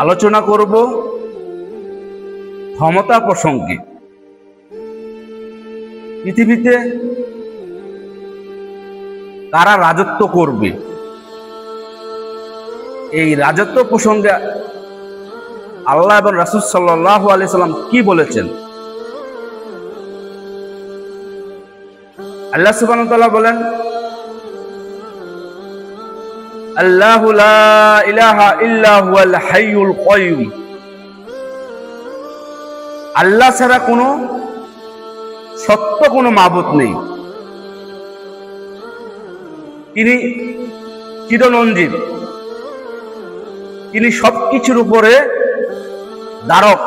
আলোচনা করব ক্ষমতা প্রসঙ্গে। পৃথিবীতে কারা রাজত্ব করবে, এই রাজত্ব প্রসঙ্গে আল্লাহ এবং রাসূল সাল্লাল্লাহু আলাইহি সাল্লাম কি বলেছেন? আল্লাহ সুবহানাহু ওয়া তাআলা বলেন, আল্লাহু লা ইলাহা ইল্লা হুয়াল হাইয়ুল কাইয়ুম। আল্লাহ ছাড়া কোনো সত্য কোনো মাবুদ নেই, তিনি চিরঞ্জীব, তিনি সবকিছুর উপরে ধারক,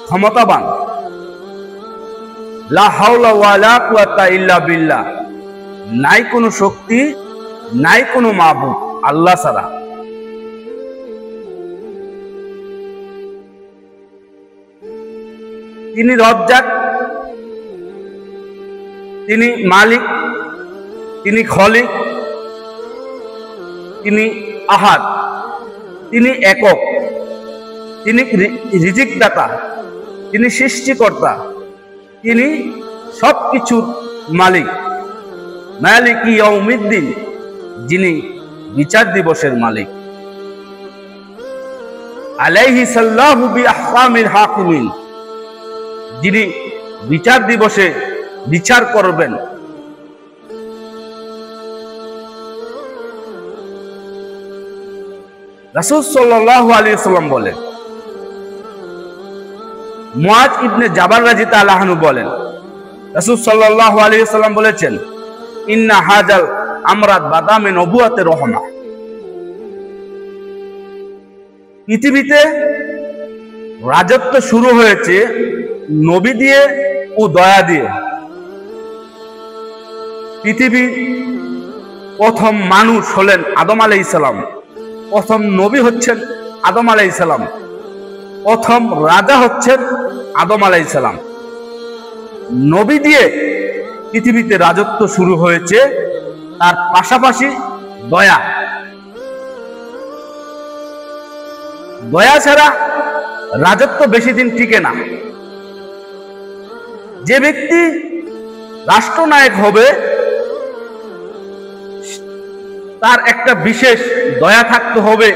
ক্ষমতাবান। লা হাওলা ওয়ালা কুওয়াতা ইল্লা বিল্লাহ। নাই কোনো শক্তি, নাই কোনো মাবুদ আল্লাহ ছাড়া। তিনি রজ্জাক, তিনি মালিক, তিনি খলিক, তিনি আহাদ, তিনি একক, তিনি রিজিক দাতা, তিনি সৃষ্টিকর্তা, তিনি সবকিছুর মালিক। মালিক ইয়াউমিদ্দিন, যিনি বিচার দিবসের মালিক। আলাইহি সাল্লাহু বিআহকামিল হাকিমিন, যিনি বিচার দিবসে বিচার করবেন। রাসূল সাল্লাল্লাহু আলাইহি ওয়াসাল্লাম বলেন, মুআয ইবনে জাবাল রাদিয়াল্লাহু আনহু বলেন, রাসূল সাল্লাল্লাহু আলাইহি ওয়াসাল্লাম বলেছেন, ইন্না হাজাল আমরাত বাদা মিন নবুওয়াতির রহমা। পৃথিবীতে রাজত্ব শুরু হয়েছে নবী দিয়ে ও দয়া দিয়ে। পৃথিবীর প্রথম মানুষ হলেন আদম আলাইহিস সালাম, প্রথম নবী হচ্ছেন আদম আলাইহিস সালাম, প্রথম রাজা হচ্ছেন আদম আলাইহিস সালাম। নবী দিয়ে পৃথিবীতে রাজত্ব শুরু হয়েছে, তার পাশাপাশি দয়া। দয়া ছাড়া রাজত্ব বেশি দিন টিকে না। যে ব্যক্তি রাষ্ট্রনায়ক হবে, তার একটা বিশেষ দয়া থাকতে হবে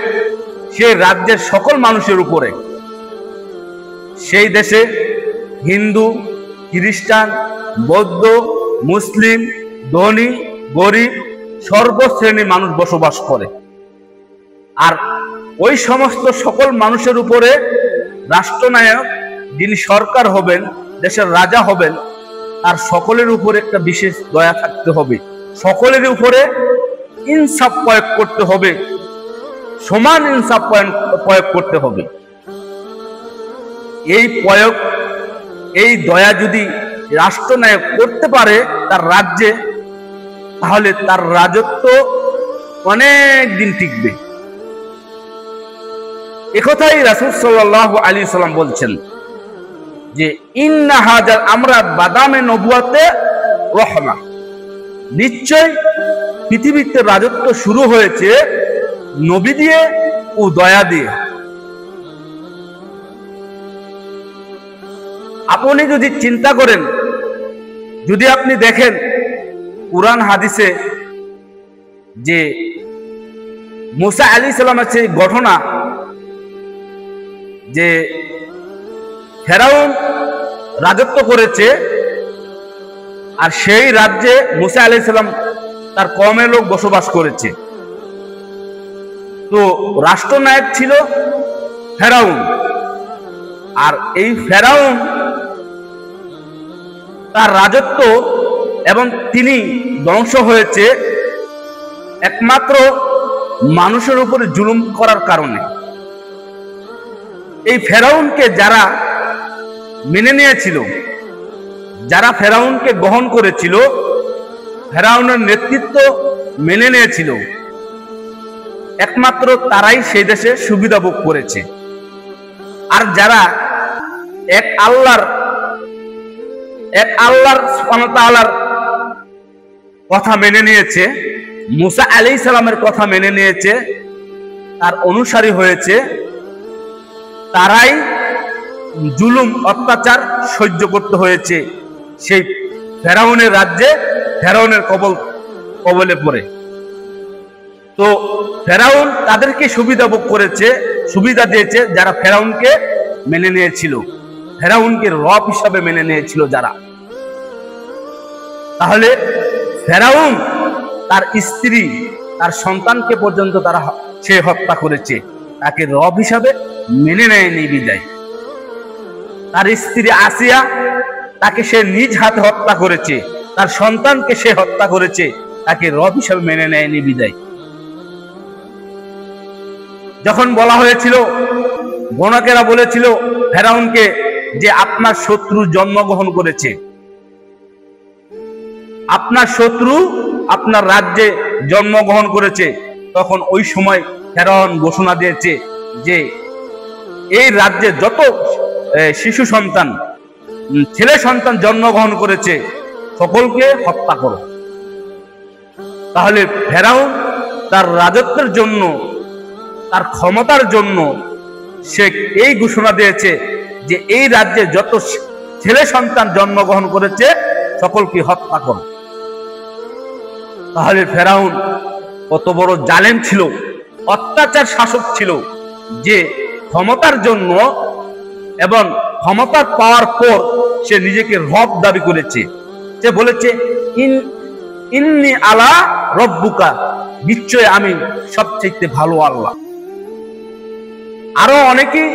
সে রাজ্যের সকল মানুষের উপরে। সেই দেশে হিন্দু, খ্রিস্টান, বৌদ্ধ, মুসলিম, ধনী, গরিব, সর্বশ্রেণীর মানুষ বসবাস করে। আর ওই সমস্ত সকল মানুষের উপরে রাষ্ট্রনায়ক, যিনি সরকার হবেন, দেশের রাজা হবেন, আর সকলের উপরে একটা বিশেষ দয়া থাকতে হবে। সকলের উপরে ইনসাফ প্রয়োগ করতে হবে, সমান ইনসাফ প্রয়োগ করতে হবে। এই দয়া যদি রাষ্ট্রনায়ক করতে পারে তার রাজ্যে, তাহলে তার রাজত্ব অনেক দিন টিকবে। একথাই রাসূল সাল্লাল্লাহু আলাইহি সাল্লাম বলছেন যে, ইন্না হাজাল আমরাত বাদা মিন নবুওয়াতে রহমা। নিশ্চয় পৃথিবীতে রাজত্ব শুরু হয়েছে নবী দিয়ে ও দয়া দিয়ে। আপনি যদি চিন্তা করেন, যদি আপনি দেখেন কুরআন হাদিসে যে মুসা আলাইহিস সালামের সেই ঘটনা, যে ফেরাউন রাজত্ব করেছে, আর সেই রাজ্যে মুসা আলাইহিস সালাম তার কওমের লোক বসবাস করেছে। তো রাষ্ট্রনায়ক ছিল ফেরাউন, আর এই ফেরাউন তার রাজত্ব এবং তিনি ধ্বংস হয়েছে একমাত্র মানুষের উপরে জুলুম করার কারণে। এই ফেরাউনকে যারা মেনে নিয়েছিল, যারা ফেরাউনকে গ্রহণ করেছিল, ফেরাউনের নেতৃত্ব মেনে নিয়েছিল, একমাত্র তারাই সেই দেশে সুবিধা ভোগ করেছে। আর যারা এক আল্লাহর সুবহানাহু ওয়া তাআলার কথা মেনে নিয়েছে, মুসা আলাইহিস সালামের কথা মেনে নিয়েছে, তার অনুসারী হয়েছে, তারাই জুলুম অত্যাচার সহ্য করতে হয়েছে সেই ফেরাউনের রাজ্যে, ফেরাউনের কবলে পড়ে। তো ফেরাউন তাদেরকে সুবিধা ভোগ করেছে, সুবিধা দিয়েছে যারা ফেরাউনকে মেনে নিয়েছিল, ফেরাউনকে রব হিসাবে মেনে নিয়েছিল যারা। তাহলে ফেরাউন তার স্ত্রী, তার সন্তানকে পর্যন্ত সে হত্যা করেছে, তাকে রব হিসাবে মেনে নেয়নি বিদায়। তার স্ত্রী আসিয়া, তাকে সে নিজ হাতে হত্যা করেছে, তার সন্তানকে সে হত্যা করেছে, তাকে রব হিসাবে মেনে নেয়নি বিদায়। যখন বলা হয়েছিল, গণকেরা বলেছিল ফেরাউনকে যে আপনার শত্রু জন্মগ্রহণ করেছে, আপনার শত্রু আপনার রাজ্যে জন্মগ্রহণ করেছে, তখন ওই সময় ফেরাউন ঘোষণা দিয়েছে যে এই রাজ্যে যত শিশু সন্তান, ছেলে সন্তান জন্মগ্রহণ করেছে সকলকে হত্যা করো। তাহলে ফেরাউন তার রাজত্বের জন্য, তার ক্ষমতার জন্য সে এই ঘোষণা দিয়েছে যে এই রাজ্যে যত ছেলে সন্তান জন্মগ্রহণ করেছে সকলকে হত্যা করো। তাহলে ফেরাউন কত বড় জালেম ছিল, অত্যাচার শাসক ছিল, যে ক্ষমতার জন্য এবং ক্ষমতা পাওয়ার পর সে নিজেকে রব দাবি করেছে। সে বলেছে ইন্নি আলা রব্বুকা, নিশ্চয় আমি সবচেয়ে ভালো আল্লাহ। আরো অনেকেই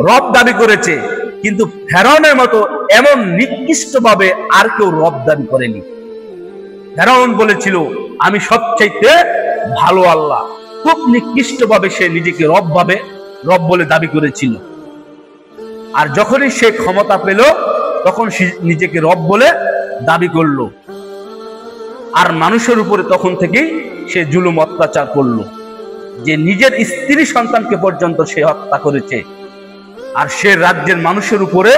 রব দাবি করেছে, কিন্তু ফেরাউনের মতো এমন নিকৃষ্টভাবে আর কেউ রব দাবি করেনি। ফেরাউন বলেছিল আমি সবচাইতে ভালো আল্লাহ, খুব নিকৃষ্টভাবে সে নিজেকে রব বলে দাবি করেছিল। আর যখনই সে ক্ষমতা পেল তখন সে নিজেকে রব বলে দাবি করলো, আর মানুষের উপরে তখন থেকেই সে জুলুম অত্যাচার করলো, যে নিজের স্ত্রী সন্তানকে পর্যন্ত সে হত্যা করেছে। আর সে রাজ্যের মানুষের উপরে,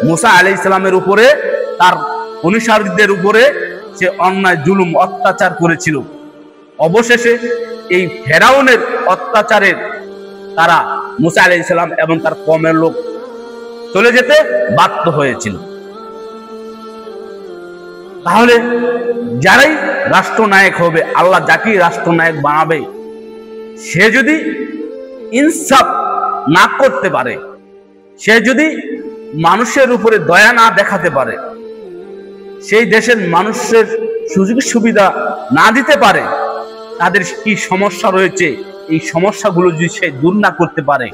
মুসা আলাইহিস সালামের উপরে, তার অনুসারীদের উপরে সে অন্যায় জুলুম অত্যাচার করেছিল। অবশেষে এই ফেরাউনের অত্যাচারের তারা মুসা আলাইহিস সালাম এবং তার কওমের লোক চলে যেতে বাধ্য হয়েছিল। তাহলে যারাই রাষ্ট্রনায়ক হবে, আল্লাহ যাকেই রাষ্ট্রনায়ক বানাবে, সে যদি ইনসাফ না করতে পারে, সে যদি মানুষের উপরে দয়া না দেখাতে পারে, সেই দেশের মানুষের সুযোগ সুবিধা না দিতে পারে, তাদের কি সমস্যা রয়েছে এই সমস্যাগুলো যদি সে দূর না করতে পারে,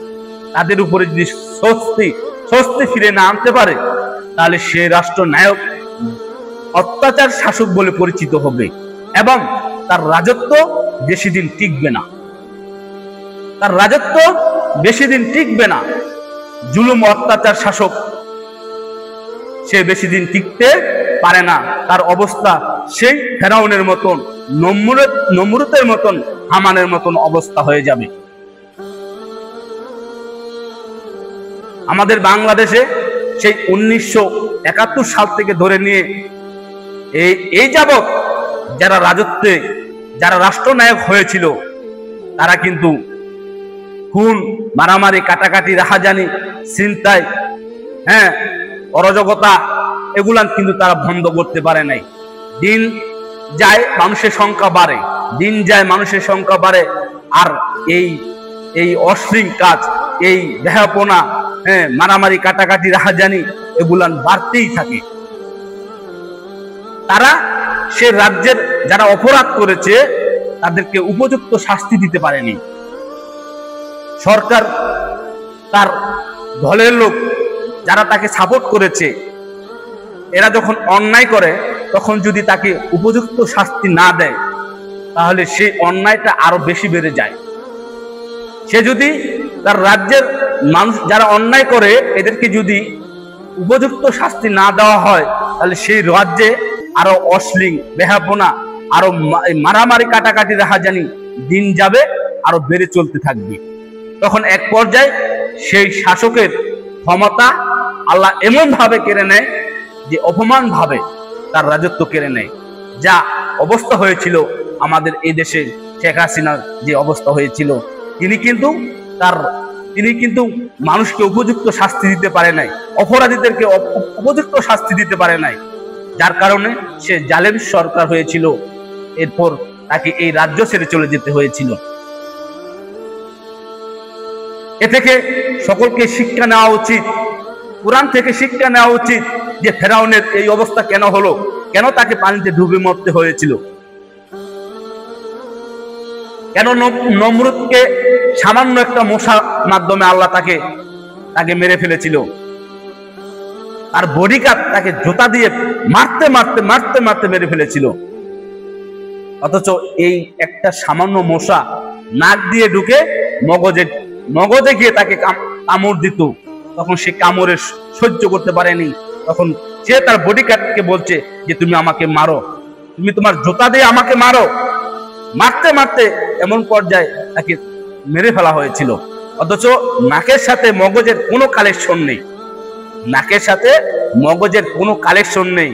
তাদের উপরে যদি স্বস্তি ফিরে না আনতে পারে, তাহলে সে রাষ্ট্রনায়ক অত্যাচার শাসক বলে পরিচিত হবে এবং তার রাজত্ব বেশি দিন টিকবে না। তার রাজত্ব বেশি দিন টিকবে না। জুলুম অত্যাচার শাসক সে বেশি দিন টিকতে পারে না। তার অবস্থা সেই ফেরাউনের মতন, নমরুদের মতন, হামানের মতন অবস্থা হয়ে যাবে। আমাদের বাংলাদেশে সেই 1971 সাল থেকে ধরে নিয়ে এই যাবৎ যারা রাষ্ট্রনায়ক হয়েছিল, তারা কিন্তু খুন, মারামারি, কাটাকাটি, রাহাজানি, ছিনতাই, অরাজকতা, এগুলা কিন্তু তারা বন্ধ করতে পারে নাই। দিন যায় মানুষের সংখ্যা বাড়ে, দিন যায় মানুষের সংখ্যা বাড়ে, আর এই অশ্লীল কাজ, এই বেহাপনা, মারামারি, কাটাকাটি, রাহাজানি, এগুলান বাড়তেই থাকে। তারা সে রাজ্যের যারা অপরাধ করেছে তাদেরকে উপযুক্ত শাস্তি দিতে পারেনি। সরকার তার দলের লোক যারা তাকে সাপোর্ট করেছে, এরা যখন অন্যায় করে তখন যদি তাকে উপযুক্ত শাস্তি না দেয়, তাহলে সেই অন্যায়টা আরো বেশি বেড়ে যায়। সে যদি তার রাজ্যের মানুষ যারা অন্যায় করে এদেরকে যদি উপযুক্ত শাস্তি না দেওয়া হয়, তাহলে সেই রাজ্যে আরো অশ্লীল, বেহাপনা, আরো মারামারি, কাটাকাটি, রাহাজানি দিন যাবে, আরো বেড়ে চলতে থাকবে। তখন এক পর্যায়ে সেই শাসকের ক্ষমতা আল্লাহ এমন ভাবে কেড়ে নেয় যে অপমান ভাবে তার রাজত্ব কেড়ে নেয়। যা অবস্থা হয়েছিল আমাদের এই দেশে শেখ হাসিনার যে অবস্থা হয়েছিল, তিনি কিন্তু তিনি কিন্তু মানুষকে উপযুক্ত শাস্তি দিতে পারে নাই, অপরাধীদেরকে উপযুক্ত শাস্তি দিতে পারে নাই, যার কারণে সে জালেম সরকার হয়েছিল। এরপর তাকে এই রাজ্য ছেড়ে চলে যেতে হয়েছিল। এ থেকে সকলকে শিক্ষা নেওয়া উচিত, কোরআন থেকে শিক্ষা নেওয়া উচিত যে ফেরাউনের এই অবস্থা কেন হলো, কেন তাকে পানিতে ডুবে মরতে হয়েছিল, কেন নমরুদকে সামান্য একটা মশার মাধ্যমে আল্লাহ তাকে মেরে ফেলেছিল। তার বডিগার্ড তাকে জুতা দিয়ে মারতে মারতে মারতে মারতে মেরে ফেলেছিল। অথচ এই একটা সামান্য মশা নাক দিয়ে ঢুকে মগজে গিয়ে তাকে কামড় দিত, তখন সে কামড়ে সহ্য করতে পারেনি। তখন সে তার বডিগার্ডকে বলছে যে তুমি আমাকে মারো, তুমি তোমার জুতা দিয়ে আমাকে মারো। মারতে মারতে এমন পর্যায়ে তাকে মেরে ফেলা হয়েছিল। অথচ নাকের সাথে মগজের কোনো কালেকশন নেই, নাকের সাথে মগজের কোনো কালেকশন নেই।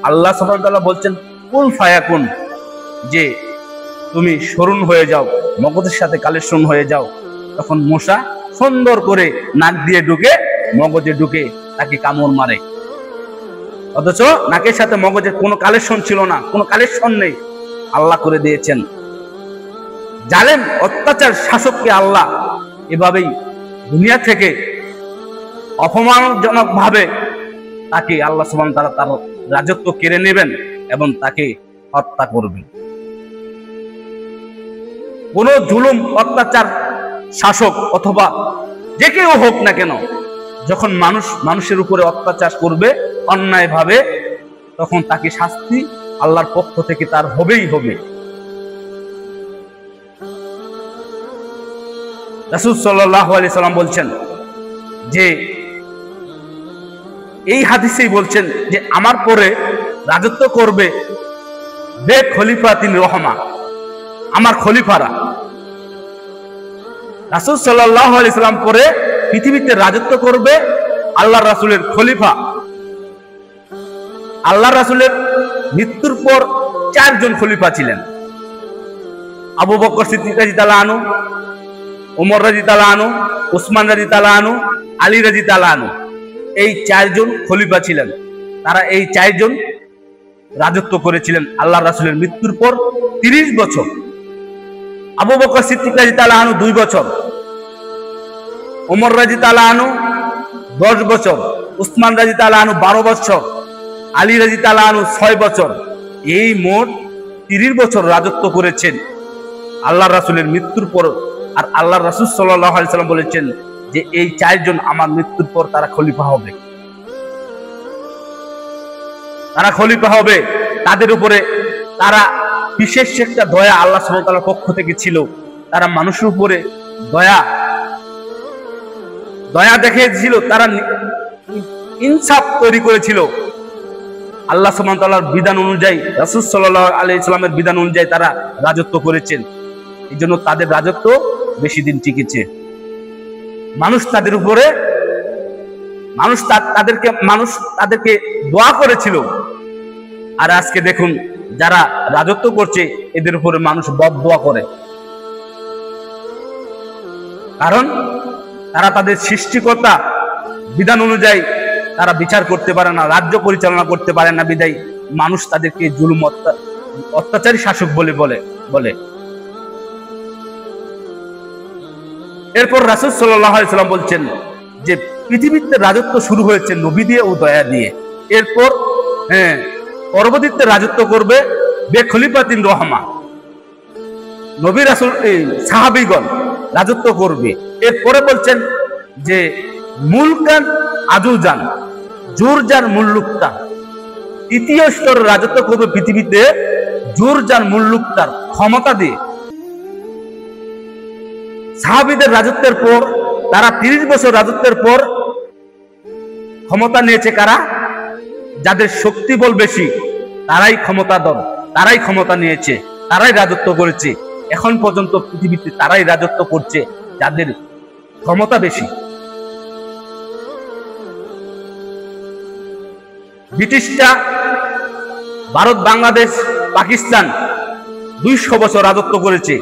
আল্লাহ সুবহানাহু ওয়া তাআলা বলছেন কুল ফায়াকুন, যে তুমি স্মরণ হয়ে যাও, মগজের সাথে কালেকশন হয়ে যাও। তখন মশা সুন্দর করে নাক দিয়ে ঢুকে মগজে ঢুকে তাকে কামড় মারে। অথচ নাকের সাথে মগজের কোনো কালেকশন ছিল না, কোনো কালেকশন নেই, আল্লাহ করে দিয়েছেন। জালেম অত্যাচার শাসককে আল্লাহ এভাবেই দুনিয়া থেকে অপমানজনক ভাবে তাকে আল্লাহ সুবহানাহু ওয়া তাআলা তার রাজত্ব কেড়ে নেবেন এবং তাকে হত্যা করবেন। কোন জুলুম অত্যাচার শাসক অথবা যে কেউ হোক না কেন, যখন মানুষের উপরে অত্যাচার করবে অন্যায় ভাবে, তখন তাকে শাস্তি আল্লাহর পক্ষ থেকে তার হবেই হবে। রাসূল সাল্লাল্লাহু আলাইহি সাল্লাম বলছেন যে, এই হাদিসেই বলছেন যে আমার পরে রাজত্ব করবে বে খলিফাতিন রহমা, আমার খলিফারা। রাসূল সাল্লাল্লাহু আলাইহি সাল্লাম পরে পৃথিবীতে রাজত্ব করবে আল্লাহর রাসূলের খলিফা। আল্লাহর রাসূলের মৃত্যুর পর 4 জন খলিফা ছিলেন। আবু বকর সিদ্দিক রাদিয়াল্লাহু আনহু, ওমর রাদিয়াল্লাহু আনহু, উসমান রাদিয়াল্লাহু আনহু, আলী রাদিয়াল্লাহু আনহু, এই 4 জন খলিফা ছিলেন। তারা এই 4 জন রাজত্ব করেছিলেন আল্লাহর রাসূলের মৃত্যুর পর 30 বছর। আবু বকর সিদ্দিক রাদিয়াল্লাহু আনহু 2 বছর, ওমর রাদিয়াল্লাহু আনহু 10 বছর, উসমান রাদিয়াল্লাহু আনহু 12 বছর, আলী রাদিয়াল্লাহু আনহু 6 বছর। এই মোট 30 বছর রাজত্ব করেছেন আল্লাহর রাসূলের মৃত্যুর পর। আর আল্লাহর রাসূল সাল্লাল্লাহু আলাইহি সাল্লাম বলেছেন যে এই 4 জন আমার মৃত্যুর পর তারা খলিফা হবে, তারা খলিফা হবে। তাদের উপরে তারা বিশেষ একটা দয়া আল্লাহ সুবহানাহু ওয়া তাআলার পক্ষ থেকে ছিল। তারা মানুষের উপরে দয়া দেখিয়েছিল, তারা ইনসাফ তৈরি করেছিল। আল্লাহ সুবহানাহু ওয়া তাআলার বিধান অনুযায়ী, রাসূল সাল্লাল্লাহু আলাইহি সাল্লামের বিধান অনুযায়ী তারা রাজত্ব করেছেন। এই জন্য তাদের রাজত্ব বেশি দিন টিকেছে। মানুষ তাদেরকে দোয়া করেছিল। আর আজকে দেখুন যারা রাজত্ব করছে এদের উপরে মানুষ বদদোয়া করে, কারণ তারা তাদের সৃষ্টিকর্তা বিধান অনুযায়ী তারা বিচার করতে পারে না, রাজ্য পরিচালনা করতে পারে না, বিদায় মানুষ তাদেরকে জুলুম অত্যাচারী শাসক বলে। এরপর রাসূল সাল্লাল্লাহু আলাইহি সাল্লাম বলছেন যে পৃথিবীতে রাজত্ব শুরু হয়েছে নবী দিয়ে ও দয়া দিয়ে। এরপর পরবর্তীতে রাজত্ব করবে বে খলিফাতিন রহমা, নবী রাসূল সাহাবীগণ রাজত্ব করবে। এরপরে বলছেন যে মুলকান আজুজান জুরজান মুল্লুকতা, তৃতীয় স্তর রাজত্ব করবে পৃথিবীতে জুরজান মুল্লুকতার ক্ষমতা দিয়ে। সাহাবীদের রাজত্বের পর, তারা 30 বছর রাজত্বের পর ক্ষমতা নিয়েছে কারা? যাদের শক্তি বল বেশি, তারাই ক্ষমতাধর, তারাই ক্ষমতা নিয়েছে, তারাই রাজত্ব করেছে। এখন পর্যন্ত পৃথিবীতে তারাই রাজত্ব করছে যাদের ক্ষমতা বেশি। ব্রিটিশরা ভারত, বাংলাদেশ, পাকিস্তান 200 বছর রাজত্ব করেছে।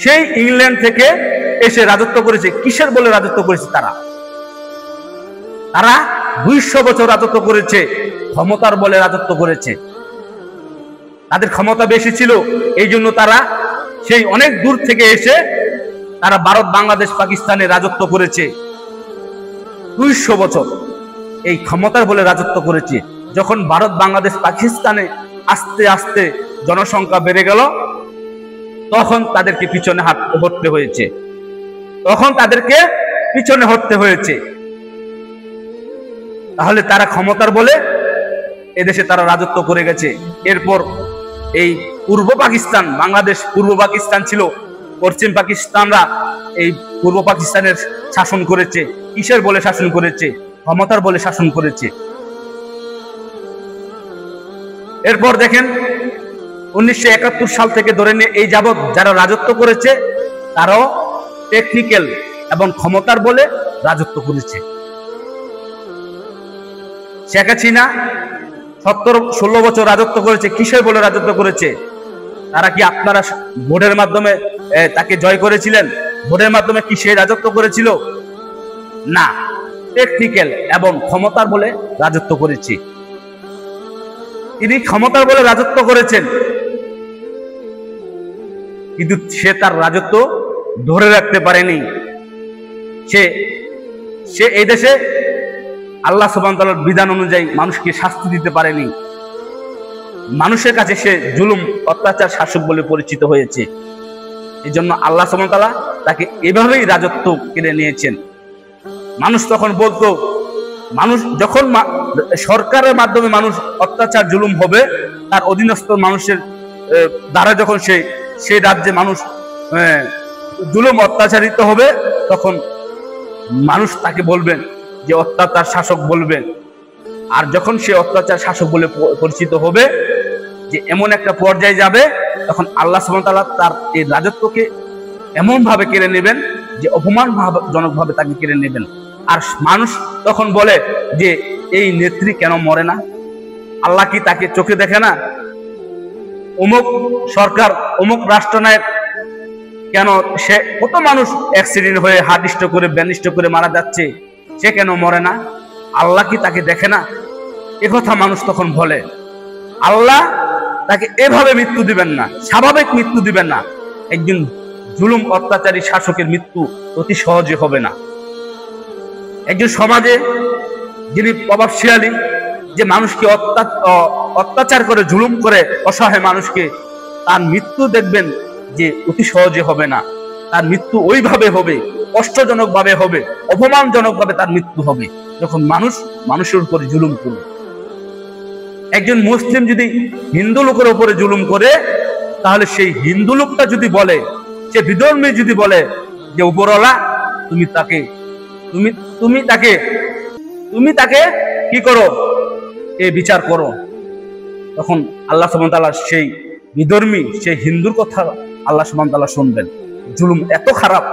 সেই ইংল্যান্ড থেকে এসে রাজত্ব করেছে। কিসের বলে রাজত্ব করেছে? তারা 200 বছর রাজত্ব করেছে, ক্ষমতার বলে রাজত্ব করেছে। তাদের ক্ষমতা বেশি ছিল, এই জন্য তারা সেই অনেক দূর থেকে এসে তারা ভারত, বাংলাদেশ, পাকিস্তানে রাজত্ব করেছে। 200 বছর এই ক্ষমতার বলে রাজত্ব করেছে। যখন ভারত, বাংলাদেশ, পাকিস্তানে আস্তে আস্তে জনসংখ্যা বেড়ে গেল, তখন তাদেরকে পিছনে হটতে হয়েছে। তাহলে তারা ক্ষমতার বলে এদেশে তারা রাজত্ব করে গেছে। এরপর এই পূর্ব পাকিস্তান, বাংলাদেশ পূর্ব পাকিস্তান ছিল, পশ্চিম পাকিস্তানরা এই পূর্ব পাকিস্তানের শাসন করেছে। কিসের বলে শাসন করেছে? ক্ষমতার বলে শাসন করেছে। এরপর দেখেন 1971 সাল থেকে ধরে নিয়ে এই যাবৎ যারা রাজত্ব করেছে, তারাও টেকনিক্যাল এবং ক্ষমতার বলে রাজত্ব করেছে। শেখ হাসিনা 16 বছর রাজত্ব করেছে। কিসের বলে রাজত্ব করেছে? তারা কি আপনারা ভোটের মাধ্যমে তাকে জয় করেছিলেন? ভোটের মাধ্যমে কি সে রাজত্ব করেছিল? না, টেকনিক্যাল এবং ক্ষমতার বলে রাজত্ব করেছে। তিনি ক্ষমতার বলে রাজত্ব করেছেন, কিন্তু সে তার রাজত্ব ধরে রাখতে পারেনি। সে এই দেশে আল্লাহ সুবহানাহু ওয়া তাআলার বিধান অনুযায়ী মানুষকে শাস্তি দিতে পারেনি। মানুষের কাছে সে জুলুম, অত্যাচার শাসক বলে পরিচিত হয়েছে। এই জন্য আল্লাহ সুবহানাহু ওয়া তাআলা তাকে এভাবেই রাজত্ব কেড়ে নিয়েছেন। মানুষ তখন বলতো, মানুষ যখন সরকারের মাধ্যমে মানুষ অত্যাচার জুলুম হবে, তার অধীনস্থ মানুষের দ্বারা যখন সেই রাজ্যে মানুষ জুলুম অত্যাচারিত হবে, তখন মানুষ তাকে বলবেন যে অত্যাচার শাসক বলবেন। আর যখন সে অত্যাচার শাসক বলে পরিচিত হবে, যে এমন একটা পর্যায়ে যাবে, তখন আল্লাহ সুবহানাহু ওয়া তাআলা তার এই রাজত্বকে এমন ভাবে কেড়ে নেবেন যে অপমানজনক ভাবে তাকে কেড়ে নেবেন। আর মানুষ তখন বলে যে এই নেত্রী কেন মরে না? আল্লাহ কি তাকে চোখে দেখে না? অমুক সরকার, অমুক রাষ্ট্রনায়ক কেন, সে কত মানুষ অ্যাক্সিডেন্ট হয়ে হার্ট স্ট্রোক করে, ব্রেন স্ট্রোক করে মারা যাচ্ছে, সে কেন মরে না? আল্লাহ কি তাকে দেখে না? একথা মানুষ তখন বলে। আল্লাহ তাকে এভাবে মৃত্যু দিবেন না, স্বাভাবিক মৃত্যু দিবেন না। একজন জুলুম অত্যাচারী শাসকের মৃত্যু অতি সহজে হবে না। একজন সমাজে যিনি প্রভাবশালী, যে মানুষকে অত্যাচার করে, জুলুম করে, অসহায় মানুষকে, তার মৃত্যু দেখবেন যে অতি সহজে হবে না। তার মৃত্যু ওইভাবে হবে, কষ্টজনক ভাবে হবে, অপমানজনক ভাবে তার মৃত্যু হবে, যখন মানুষের উপরে জুলুম করবে। একজন মুসলিম যদি হিন্দু লোকের উপরে জুলুম করে, তাহলে সেই হিন্দু লোকটা যদি বলে, সে বিধর্মী যদি বলে যে উপরওয়ালা তুমি তাকে কি করো, এই বিচার করো, তখন আল্লাহ সুবহানাহু ওয়া তাআলা সেই বিধর্মী, সেই হিন্দুর কথা আল্লাহ সুবহানাহু ওয়া তাআলা শুনবেন। জুলুম এত খারাপ,